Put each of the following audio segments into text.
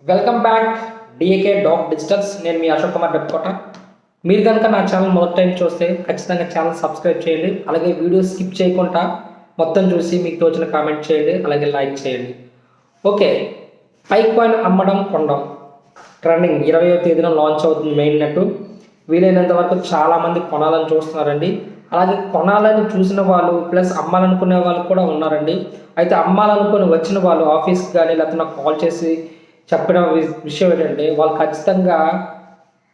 Welcome back DAK doc digitals. నేను మీ అశోక్ కుమార్ డెప్కోట. మీరు కనుక నా ఛానల్ మొదటి టైం చూస్తే ఖచ్చితంగా ఛానల్ సబ్స్క్రైబ్ చేయండి. అలాగే వీడియో స్కిప్ చేయకుండా మొత్తం చూసి మీకు తోచిన కామెంట్ చేయండి, అలాగే లైక్ చేయండి. ఓకే, పైక్ కాయిన్ అమ్మడం కొనడం ట్రెండింగ్ 20వ తేదీన లాంచ్ అవుతుంది మెయిన్ నెట్. వీలైనంత వరకు చాలామంది కొనాలని చూస్తున్నారండి. అలాగే కొనాలని చూసిన వాళ్ళు ప్లస్ అమ్మాలనుకునే వాళ్ళు కూడా ఉన్నారండి. అయితే అమ్మాలనుకుని వచ్చిన వాళ్ళు ఆఫీస్కి కానీ లేకపోతే నాకు కాల్ చేసి చెప్పిన విషయం ఏంటంటే వాళ్ళు ఖచ్చితంగా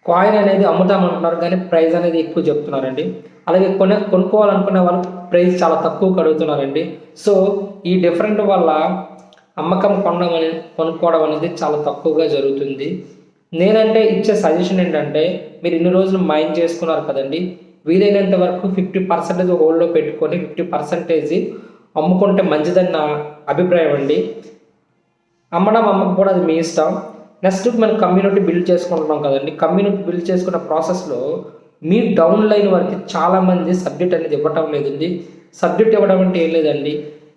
కాయిన్ అనేది అమ్ముతామంటున్నారు, కానీ ప్రైస్ అనేది ఎక్కువ చెప్తున్నారండి. అలాగే కొనుక్కోవాలనుకునే వాళ్ళు ప్రైస్ చాలా తక్కువ అడుగుతున్నారండి. సో ఈ డిఫరెంట్ వల్ల అమ్మకం కొనుక్కోవడం అనేది చాలా తక్కువగా జరుగుతుంది. నేనంటే ఇచ్చే సజెషన్ ఏంటంటే, మీరు ఇన్ని రోజులు మైండ్ చేసుకున్నారు కదండి, వీలైనంత వరకు 50% హోల్డ్లో పెట్టుకొని 50% అమ్ముకుంటే మంచిదని నా అభిప్రాయం అండి. అమ్మకపోవడం అది మీ ఇష్టం. నెక్స్ట్ మనం కమ్యూనిటీ బిల్డ్ చేసుకుంటున్నాం కదండి. కమ్యూనిటీ బిల్డ్ చేసుకున్న ప్రాసెస్లో మీ డౌన్ లైన్ వరకు చాలామంది సబ్జెక్ట్ అనేది ఇవ్వటం లేదండి. సబ్జెక్ట్ ఇవ్వడం అంటే ఏం లేదండి,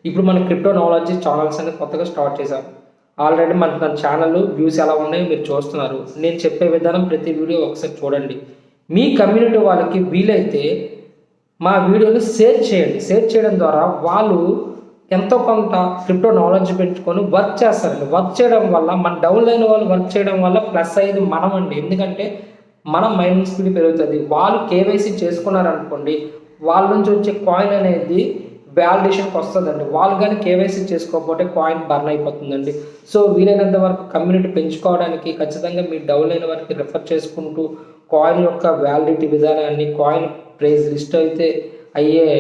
ఇప్పుడు మన క్రిప్టో నాలెడ్జ్ ఛానల్స్ అనేది కొత్తగా స్టార్ట్ చేశాం. ఆల్రెడీ మన ఛానల్ వ్యూస్ ఎలా ఉన్నాయో మీరు చూస్తున్నారు. నేను చెప్పే విధానం ప్రతి వీడియో ఒకసారి చూడండి. మీ కమ్యూనిటీ వాళ్ళకి వీలైతే మా వీడియోని షేర్ చేయండి. షేర్ చేయడం ద్వారా వాళ్ళు ఎంతో కొంత క్రిప్టో నాలెడ్జ్ పెంచుకొని వర్క్ చేస్తారండి. వర్క్ చేయడం వల్ల మన డౌన్ లైన్ వాళ్ళు వర్క్ చేయడం వల్ల ప్లస్ అయ్యేది మనం అండి. ఎందుకంటే మనం మైనింగ్ స్పీడ్ పెరుగుతుంది. వాళ్ళు కేవైసీ చేసుకున్నారనుకోండి, వాళ్ళ నుంచి వచ్చే కాయిన్ అనేది వ్యాలిడేషన్కి వస్తుందండి. వాళ్ళు కానీ కేవైసీ చేసుకోకపోతే కాయిన్ బర్న్ అయిపోతుందండి. సో వీలైనంత వరకు కమ్యూనిటీ పెంచుకోవడానికి ఖచ్చితంగా మీ డౌన్ లైన్ వరకు రిఫర్ చేసుకుంటూ కాయిన్ యొక్క వ్యాలిడిటీ విధానాన్ని, కాయిన్ ప్రైస్ లిస్ట్ అయితే అయ్యే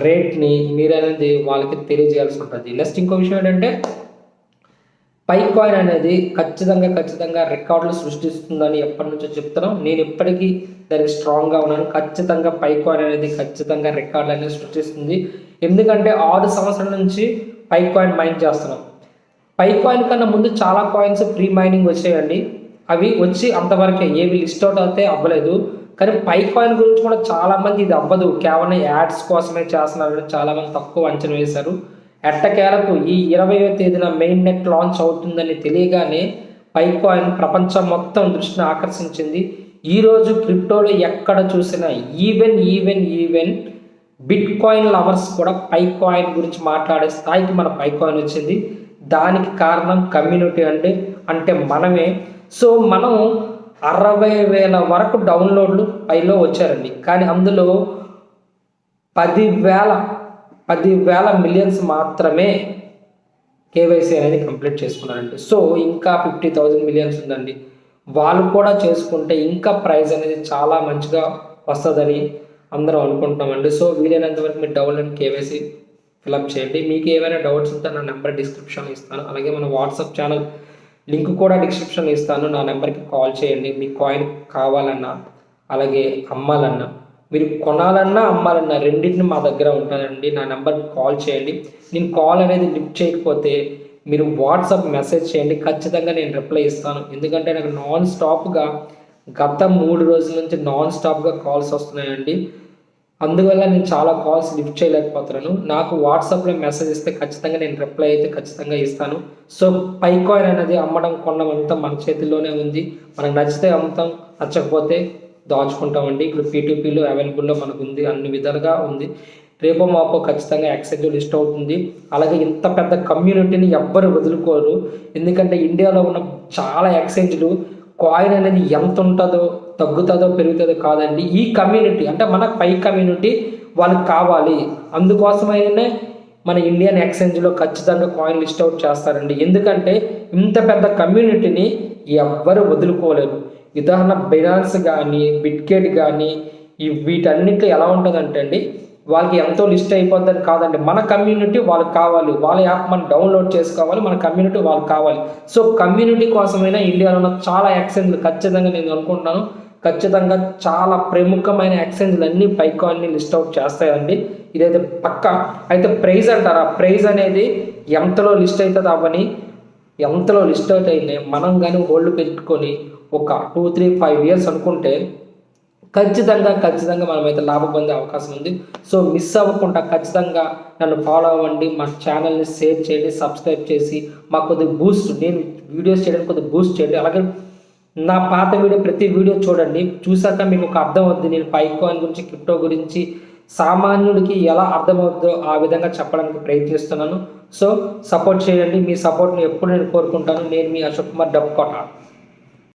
రేట్ని మీరు అనేది వాళ్ళకి తెలియజేయాల్సి ఉంటుంది. నెక్స్ట్ ఇంకో విషయం ఏంటంటే, పైక్ కాయిన్ అనేది ఖచ్చితంగా రికార్డులు సృష్టిస్తుందని ఎప్పటి నుంచో చెప్తున్నాం. నేను ఇప్పటికీ దానికి స్ట్రాంగ్గా ఉన్నాను. ఖచ్చితంగా పైక్ కాయిన్ అనేది ఖచ్చితంగా రికార్డులు అనేది సృష్టిస్తుంది. ఎందుకంటే 6 సంవత్సరాల నుంచి పైక్ కాయిన్ మైన్ చేస్తున్నాం. పైక్ కాయిన్ కన్నా ముందు చాలా కాయిన్స్ ప్రీ మైనింగ్ వచ్చాయండి. అవి వచ్చి అంతవరకే, ఏవి లిస్ట్ అవుట్ అయితే అవ్వలేదు. కానీ పైక్ కాయిన్ గురించి కూడా చాలామంది ఇది అవ్వదు, కేవలం యాడ్స్ కోసమే చేస్తున్నారని చాలామంది తక్కువ అంచనా వేశారు. ఎట్టకేలకు ఈ 20వ తేదీన మెయిన్ నెట్ లాంచ్ అవుతుందని తెలియగానే పైక్ కాయిన్ ప్రపంచం మొత్తం దృష్టిని ఆకర్షించింది. ఈరోజు క్రిప్టోలో ఎక్కడ చూసినా ఈవెన్ బిట్ కాయిన్ లవర్స్ కూడా పైక్ కాయిన్ గురించి మాట్లాడే స్థాయికి మన పైక్ కాయిన్ వచ్చింది. దానికి కారణం కమ్యూనిటీ అంటే మనమే. సో మనం 60,000 వరకు డౌన్లోడ్లు పైలో వచ్చారండి. కానీ అందులో 10,000 మిలియన్స్ మాత్రమే కేవైసీ అనేది కంప్లీట్ చేసుకున్నారండి. సో ఇంకా 50,000 మిలియన్స్ ఉందండి. వాళ్ళు కూడా చేసుకుంటే ఇంకా ప్రైస్ అనేది చాలా మంచిగా వస్తుందని అందరం అనుకుంటున్నామండి. సో వీలైనంత వరకు మీరు డౌన్లోడ్ కేవైసీ ఫిలప్ చేయండి. మీకు ఏమైనా డౌట్స్ ఉంటే నా నెంబర్ డిస్క్రిప్షన్లో ఇస్తాను. అలాగే మన వాట్సాప్ ఛానల్ లింక్ కూడా డిస్క్రిప్షన్లో ఇస్తాను. నా నెంబర్కి కాల్ చేయండి. మీకు కాయిన్ కావాలన్నా అలాగే అమ్మాలన్నా, మీరు కొనాలన్నా అమ్మాలన్నా రెండింటిని మా దగ్గర ఉంటానండి. నా నెంబర్కి కాల్ చేయండి. నేను కాల్ అనేది లిఫ్ట్ చేయకపోతే మీరు వాట్సాప్ మెసేజ్ చేయండి, ఖచ్చితంగా నేను రిప్లై ఇస్తాను. ఎందుకంటే నాకు నాన్ స్టాప్గా గత 3 రోజుల నుంచి నాన్ స్టాప్గా కాల్స్ వస్తున్నాయండి. అందువల్ల నేను చాలా కాల్స్ లిఫ్ట్ చేయలేకపోతున్నాను. నాకు వాట్సాప్లో మెసేజ్ ఇస్తే ఖచ్చితంగా నేను రిప్లై అయితే ఖచ్చితంగా ఇస్తాను. సో పైక్ కాయిన్ అనేది అమ్మడం కొనడం అంతా మన చేతుల్లోనే ఉంది. మనకు నచ్చితే అమ్ముతాం, నచ్చకపోతే దాచుకుంటామండి. ఇప్పుడు P2Pలో అవైలబుల్లో మనకు ఉంది, అన్ని విధాలుగా ఉంది. రేపో మాపో ఖచ్చితంగా ఎక్స్చేంజ్ లిస్ట్ అవుతుంది. అలాగే ఇంత పెద్ద కమ్యూనిటీని ఎవ్వరు వదులుకోరు. ఎందుకంటే ఇండియాలో ఉన్న చాలా ఎక్స్చేంజ్లు కాయిన్ అనేది ఎంత ఉంటుందో, తగ్గుతుందో, పెరుగుతుందో కాదండి. ఈ కమ్యూనిటీ అంటే మన పై కమ్యూనిటీ వాళ్ళకి కావాలి. అందుకోసమైనా మన ఇండియన్ ఎక్స్చేంజ్లో ఖచ్చితంగా కాయిన్ లిస్ట్ అవుట్ చేస్తారండి. ఎందుకంటే ఇంత పెద్ద కమ్యూనిటీని ఎవ్వరు వదులుకోలేరు. ఉదాహరణ బైనాన్స్ కానీ, బిట్గేట్ కానీ, వీటన్నిటిలో ఎలా ఉంటుందంటే అండి, వాళ్ళకి ఎంతో లిస్ట్ అయిపోద్దని కాదండి. మన కమ్యూనిటీ వాళ్ళకి కావాలి, వాళ్ళ యాప్ మనం డౌన్లోడ్ చేసుకోవాలి, మన కమ్యూనిటీ వాళ్ళకి కావాలి. సో కమ్యూనిటీ కోసమైనా ఇండియాలో ఉన్న చాలా ఎక్స్చేంజ్లు ఖచ్చితంగా నేను అనుకుంటున్నాను, ఖచ్చితంగా చాలా ప్రముఖమైన ఎక్స్చేంజ్లు అన్నీ పైక్ కాయిన్ని లిస్ట్ అవుట్ చేస్తాయండి. ఇదైతే పక్కా. అయితే ప్రైస్ అంటారా, ప్రైస్ అనేది ఎంతలో లిస్ట్ అవుతుంది అవ్వని, ఎంతలో లిస్ట్ అవుట్ అయినాయి మనం కానీ హోల్డ్ పెట్టుకొని ఒక 2, 3, 5 ఇయర్స్ అనుకుంటే ఖచ్చితంగా మనమైతే లాభం పొందే అవకాశం ఉంది. సో మిస్ అవ్వకుండా ఖచ్చితంగా నన్ను ఫాలో అవ్వండి, మా ఛానల్ని షేర్ చేయండి, సబ్స్క్రైబ్ చేసి మాకు కొద్దిగా బూస్ట్, నేను వీడియోస్ చేయడానికి కొద్దిగా బూస్ట్ చేయండి. అలాగే నా పాత వీడియో ప్రతి వీడియో చూడండి, చూసాక మీకు ఒక అర్థం అవుద్ది. నేను పైకాయిన్ గురించి, క్రిప్టో గురించి సామాన్యుడికి ఎలా అర్థమవుతుందో ఆ విధంగా చెప్పడానికి ప్రయత్నిస్తున్నాను. సో సపోర్ట్ చేయండి, మీ సపోర్ట్ని ఎప్పుడు నేను కోరుకుంటాను. నేను మీ అశోక్ కుమార్ డబ్కోట.